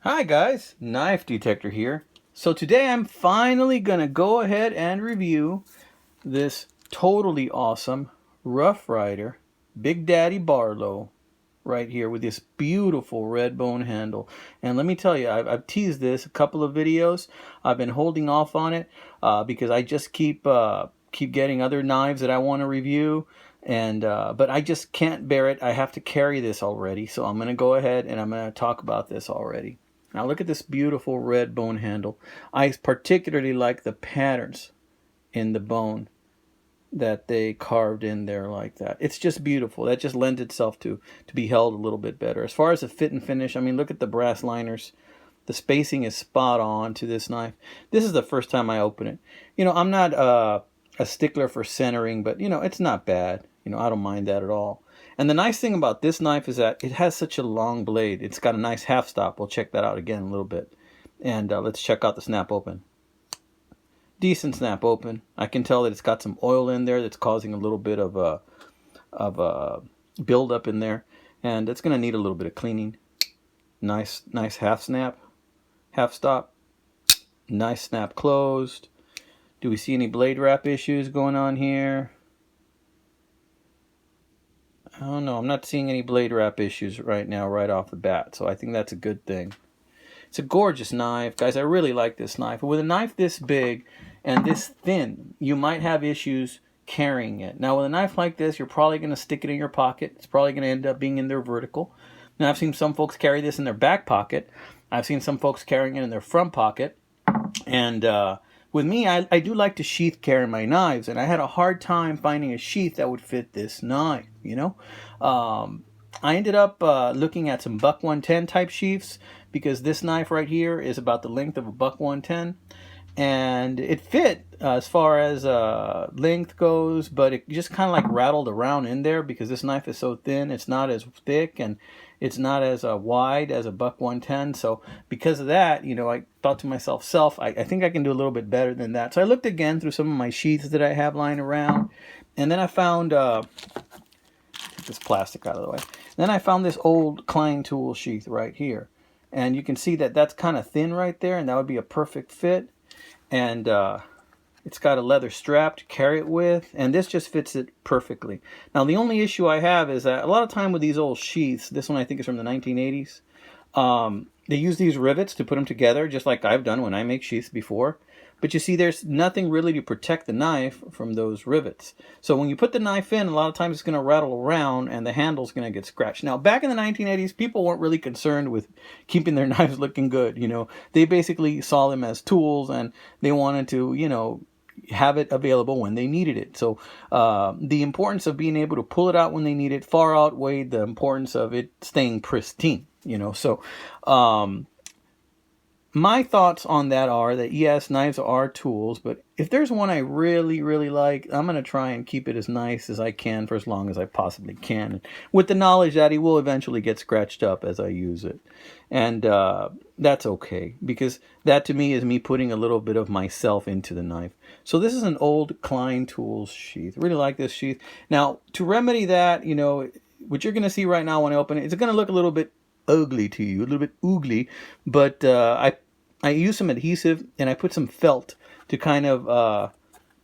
Hi guys, Knife Detector here. So today I'm finally gonna go ahead and review this totally awesome Rough Rider Big Daddy Barlow right here with this beautiful red bone handle. And let me tell you, I've teased this a couple of videos. I've been holding off on it because I just keep getting other knives that I want to review. And but I just can't bear it. I have to carry this already, so I'm gonna go ahead and I'm gonna talk about this already. Now look at this beautiful red bone handle. I particularly like the patterns in the bone that they carved in there like that. It's just beautiful. That just lends itself to be held a little bit better. As far as the fit and finish, I mean, look at the brass liners. The spacing is spot on to this knife. This is the first time I open it. You know, I'm not a stickler for centering, but you know, it's not bad. You know, I don't mind that at all. And the nice thing about this knife is that it has such a long blade. It's got a nice half stop. We'll check that out again in a little bit. And let's check out the snap open. Decent snap open. I can tell that it's got some oil in there that's causing a little bit of a build up in there, and it's going to need a little bit of cleaning. Nice half snap, half stop. Nice snap closed. Do we see any blade wrap issues going on here? I don't know. I'm not seeing any blade wrap issues right now, right off the bat. So I think that's a good thing. It's a gorgeous knife. Guys, I really like this knife. With a knife this big and this thin, you might have issues carrying it. Now, with a knife like this, you're probably going to stick it in your pocket. It's probably going to end up being in their vertical. Now, I've seen some folks carry this in their back pocket. I've seen some folks carrying it in their front pocket. And with me, I do like to sheath carry my knives, and I had a hard time finding a sheath that would fit this knife, you know. I ended up looking at some buck 110 type sheaths because this knife right here is about the length of a buck 110, and it fit as far as length goes, but it just kind of like rattled around in there because this knife is so thin. It's not as thick and it's not as wide as a buck 110. So because of that, you know, I thought to myself, I think I can do a little bit better than that. So I looked again through some of my sheaths that I have lying around, and then I found take this plastic out of the way. Then I found this old Klein tool sheath right here, and you can see that that's kind of thin right there, and that would be a perfect fit. And it's got a leather strap to carry it with, and this just fits it perfectly. Now, the only issue I have is that a lot of time with these old sheaths, this one I think is from the 1980s, they use these rivets to put them together, just like I've done when I make sheaths before. But you see, there's nothing really to protect the knife from those rivets. So when you put the knife in, a lot of times it's going to rattle around and the handle's going to get scratched. Now, back in the 1980s, people weren't really concerned with keeping their knives looking good. You know, they basically saw them as tools, and they wanted to, you know, have it available when they needed it. So the importance of being able to pull it out when they need it far outweighed the importance of it staying pristine. You know, so my thoughts on that are that yes, knives are tools, but if there's one I really, really like, I'm going to try and keep it as nice as I can for as long as I possibly can, with the knowledge that it will eventually get scratched up as I use it. And that's okay, because that to me is me putting a little bit of myself into the knife. So this is an old Klein Tools sheath. Really like this sheath. Now, to remedy that, you know, what you're going to see right now when I open it, it's going to look a little bit ugly to you, a little bit oogly, but I use some adhesive and I put some felt to kind of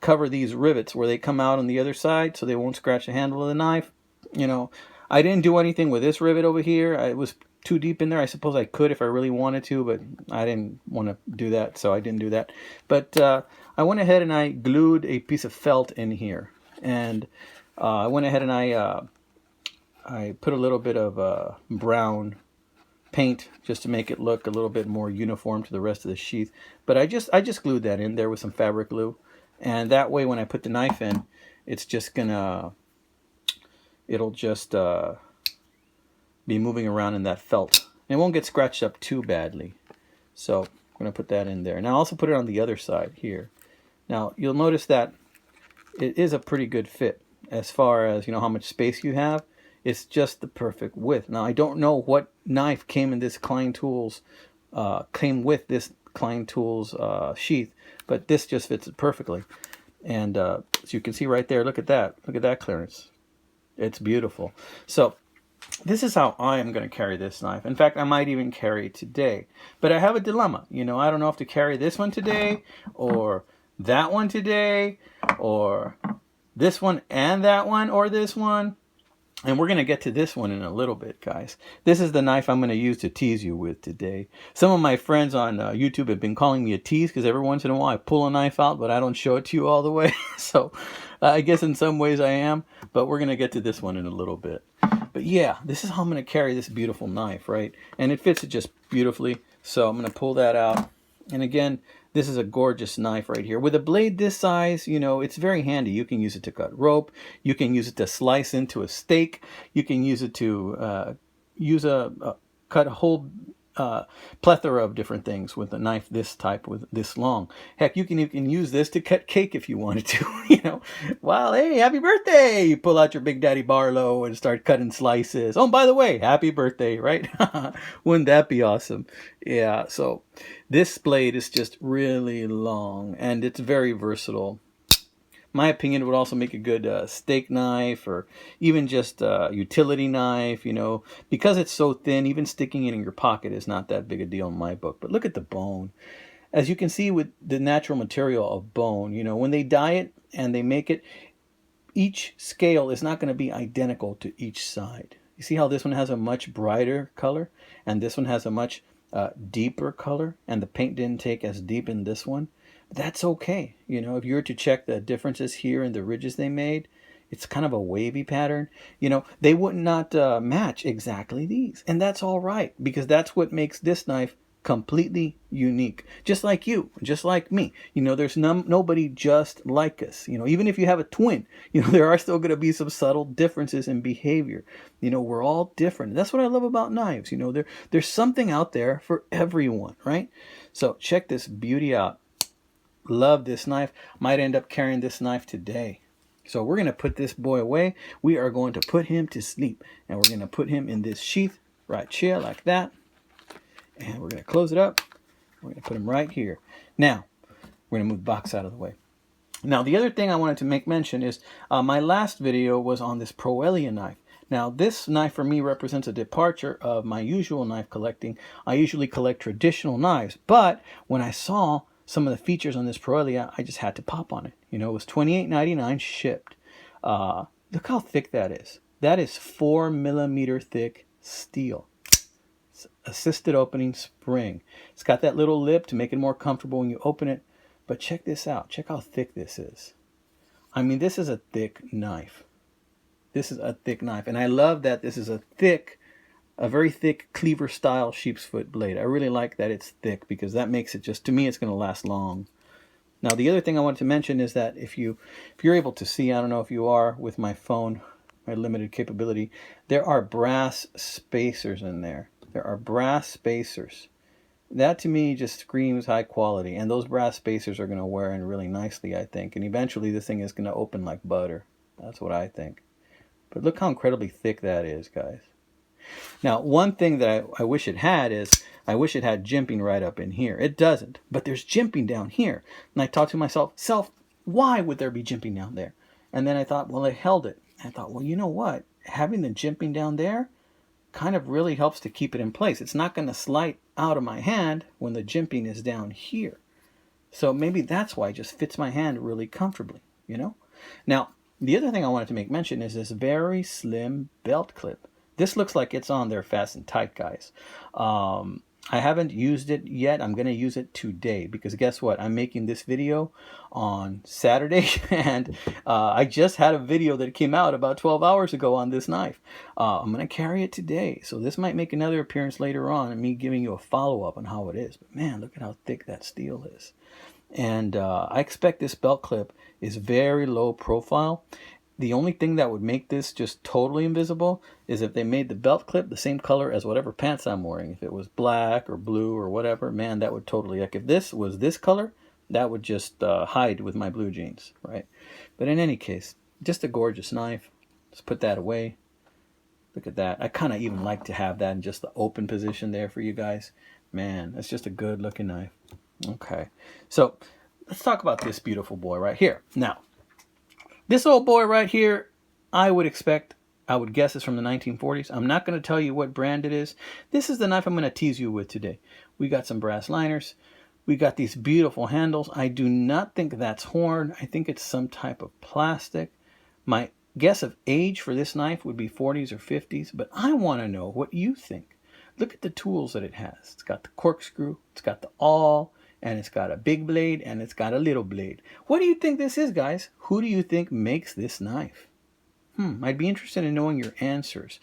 cover these rivets where they come out on the other side so they won't scratch the handle of the knife. You know, I didn't do anything with this rivet over here. It was too deep in there. I suppose I could if I really wanted to, but I didn't want to do that, so I didn't do that. But I went ahead and I glued a piece of felt in here, and I went ahead and I put a little bit of brown paint just to make it look a little bit more uniform to the rest of the sheath. But I just glued that in there with some fabric glue, and that way when I put the knife in, it's just gonna, it'll just be moving around in that felt. And it won't get scratched up too badly. So I'm gonna put that in there. Now I'll also put it on the other side here. Now you'll notice that it is a pretty good fit as far as, you know, how much space you have. It's just the perfect width. Now I don't know what knife came in this Klein Tools, came with this Klein Tools sheath, but this just fits it perfectly. And so you can see right there, look at that clearance. It's beautiful. So this is how I am going to carry this knife. In fact, I might even carry it today. But I have a dilemma. You know, I don't know if to carry this one today or that one today or this one and that one or this one. And we're going to get to this one in a little bit, guys. This is the knife I'm going to use to tease you with today. Some of my friends on YouTube have been calling me a tease because every once in a while I pull a knife out, but I don't show it to you all the way. So I guess in some ways I am, but we're going to get to this one in a little bit. But yeah, this is how I'm going to carry this beautiful knife, right? And it fits it just beautifully. So I'm going to pull that out. And again, this is a gorgeous knife right here. With a blade this size, you know, it's very handy. You can use it to cut rope. You can use it to slice into a steak. You can use it to cut a whole plethora of different things with a knife this type, with this long. Heck, you can use this to cut cake if you wanted to. You know, well, hey, happy birthday! You pull out your Big Daddy Barlow and start cutting slices. Oh, and by the way, happy birthday, right? Wouldn't that be awesome? Yeah, so this blade is just really long and it's very versatile. My opinion, it would also make a good steak knife or even just a utility knife, you know, because it's so thin, even sticking it in your pocket is not that big a deal in my book. But look at the bone. As you can see with the natural material of bone, you know, when they dye it and they make it, each scale is not going to be identical to each side. You see how this one has a much brighter color and this one has a much deeper color, and the paint didn't take as deep in this one. That's okay. You know, if you were to check the differences here in the ridges they made, it's kind of a wavy pattern. You know, they would not match exactly these. And that's all right, because that's what makes this knife completely unique. Just like you, just like me. You know, there's nobody just like us. You know, even if you have a twin, you know, there are still going to be some subtle differences in behavior. You know, we're all different. That's what I love about knives. You know, there's something out there for everyone, right? So check this beauty out. Love this knife. Might end up carrying this knife today. So we're going to put this boy away. We are going to put him to sleep. And we're going to put him in this sheath right here like that. And we're going to close it up. We're going to put him right here. Now, we're going to move the box out of the way. Now, the other thing I wanted to make mention is my last video was on this Proelia knife. Now, this knife for me represents a departure of my usual knife collecting. I usually collect traditional knives. But when I saw some of the features on this Proelia, I just had to pop on it. You know, it was $28.99 shipped. Look how thick that is. That is 4mm thick steel. It's assisted opening spring. It's got that little lip to make it more comfortable when you open it. But check this out. Check how thick this is. I mean, this is a thick knife. This is a thick knife. And I love that this is a very thick cleaver style sheep's foot blade. I really like that it's thick because that makes it just, to me, it's going to last long. Now, the other thing I wanted to mention is that if you're able to see, I don't know if you are with my phone, my limited capability, there are brass spacers in there. There are brass spacers. That to me just screams high quality, and those brass spacers are going to wear in really nicely, I think, and eventually this thing is going to open like butter. That's what I think. But look how incredibly thick that is, guys. Now, one thing that I wish it had is, I wish it had jimping right up in here. It doesn't, but there's jimping down here. And I thought to myself, why would there be jimping down there? And then I thought, well, it held it. I thought, well, you know what? Having the jimping down there kind of really helps to keep it in place. It's not going to slide out of my hand when the jimping is down here. So maybe that's why it just fits my hand really comfortably, you know? Now, the other thing I wanted to make mention is this very slim belt clip. This looks like it's on there fast and tight, guys. I haven't used it yet. I'm going to use it today because guess what? I'm making this video on Saturday and I just had a video that came out about 12 hours ago on this knife. I'm going to carry it today. So this might make another appearance later on and me giving you a follow-up on how it is. But man, look at how thick that steel is. And I expect this belt clip is very low profile. The only thing that would make this just totally invisible is if they made the belt clip the same color as whatever pants I'm wearing. If it was black or blue or whatever, man, that would totally, like if this was this color, that would just hide with my blue jeans, right? But in any case, just a gorgeous knife. Let's put that away. Look at that. I kind of even like to have that in just the open position there for you guys. Man, that's just a good looking knife. Okay, so let's talk about this beautiful boy right here. Now, this old boy right here, I would expect I would guess it's from the 1940s. I'm not going to tell you what brand it is. This is the knife I'm going to tease you with today. We got some brass liners. We got these beautiful handles. I do not think that's horn. I think it's some type of plastic. My guess of age for this knife would be 40s or 50s, but I want to know what you think. Look at the tools that it has. It's got the corkscrew, it's got the awl, and it's got a big blade, and it's got a little blade. What do you think this is, guys? Who do you think makes this knife? I'd be interested in knowing your answers.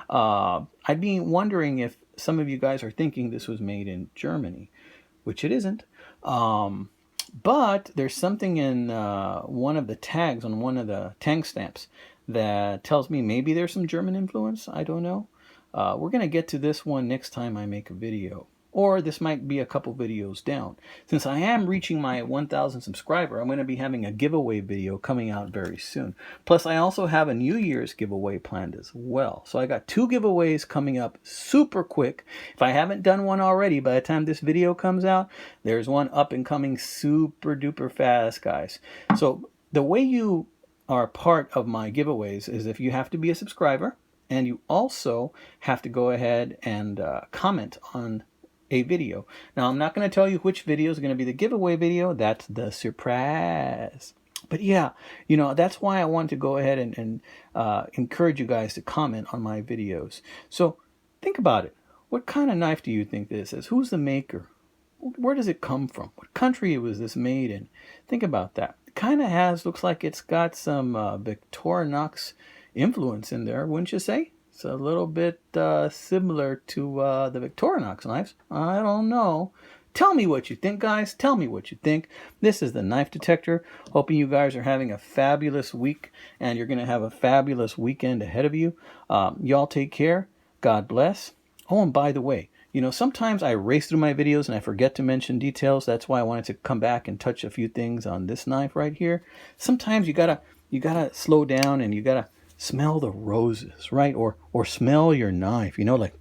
I'd be wondering if some of you guys are thinking this was made in Germany, which it isn't. But there's something in one of the tags on one of the tang stamps that tells me maybe there's some German influence. I don't know. We're going to get to this one next time I make a video. Or this might be a couple videos down. Since I am reaching my 1,000 subscriber, I'm going to be having a giveaway video coming out very soon. Plus, I also have a New Year's giveaway planned as well. So I got 2 giveaways coming up super quick. If I haven't done one already, by the time this video comes out, there's one up and coming super duper fast, guys. So the way you are part of my giveaways is if you have to be a subscriber, and you also have to go ahead and comment on a video. Now, I'm not going to tell you which video is going to be the giveaway video. That's the surprise. But yeah, you know, that's why I wanted to go ahead and encourage you guys to comment on my videos. So think about it. What kind of knife do you think this is? Who's the maker? Where does it come from? What country was this made in? Think about that. It kind of looks like it's got some Victorinox influence in there, wouldn't you say? It's a little bit similar to the Victorinox knives. I don't know. Tell me what you think, guys. Tell me what you think. This is the Knife Detector. Hoping you guys are having a fabulous week, and you're going to have a fabulous weekend ahead of you. Y'all take care. God bless. Oh, and by the way, you know, sometimes I race through my videos and I forget to mention details. That's why I wanted to come back and touch a few things on this knife right here. Sometimes you gotta slow down, and you gotta smell the roses, right? Or smell your knife, you know, like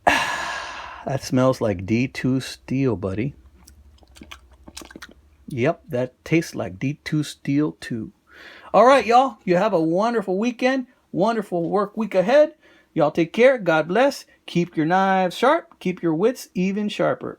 that smells like D2 steel, buddy. Yep, that tastes like D2 steel too. All right, y'all, you have a wonderful weekend, wonderful work week ahead. Y'all take care. God bless. Keep your knives sharp. Keep your wits even sharper.